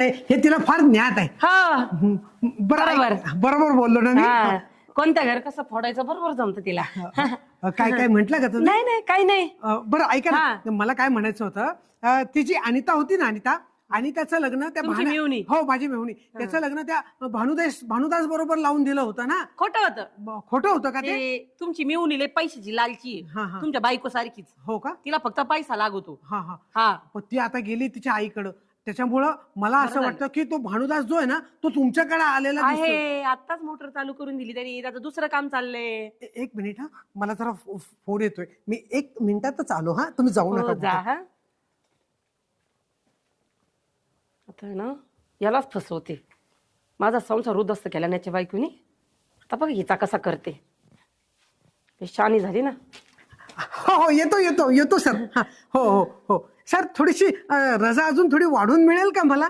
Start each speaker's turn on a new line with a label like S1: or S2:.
S1: हे तिला फार ज्ञात आहे.
S2: हा
S1: बरोबर बरोबर बोललो ना मी.
S2: हा. कोणत्या घर कसं फोडायचं बरोबर जमतं तिला.
S1: काय काय म्हंटल का तुम्ही?
S2: नाही नाही काही नाही.
S1: बरं ऐका ना, मला काय म्हणायचं होतं, तिची अनिता होती ना, अनिताचं लग्न त्या
S2: तुमची मेहुणी?
S1: हो माझी मेहुणी, त्याचं लग्न त्या भानुदास बरोबर लावून दिलं होतं ना.
S2: खोटं होतं.
S1: खोटं होतं का ते?
S2: ते तुमची मेहुणीले पैशाची लालची आहे.
S1: हा, हा.
S2: तुमच्या बायको सारखीच.
S1: हो का?
S2: तिला फक्त पैसा लागतो.
S1: हा हा.
S2: हा
S1: पण ती आता गेली तिच्या आईकडं, त्याच्यामुळं मला असं वाटतं की तो भानुदास जो आहे ना, तो तुमच्याकडे आलेला दिसतोय.
S2: आहे. आताच मोटर चालू करून दिली त्यांनी. त्याचं दुसरं काम चाललंय.
S1: एक मिनिट हा, मला जरा फोन येतोय, मी 1 मिनिटातच आलो. हा, तुम्ही जाऊ
S2: हो,
S1: नका
S2: जा
S1: कुठं.
S2: हा. आता आहे ना यालाच फसवते. माझा संसार उद्ध्वस्त केला त्याच्या बायकोनी. आता बघ हिचा कसा करते. शानी झाली ना.
S1: हो हो, येतो सर. हा, हो हो हो सर, थोडीशी रजा अजून थोडी वाढून मिळेल का मला?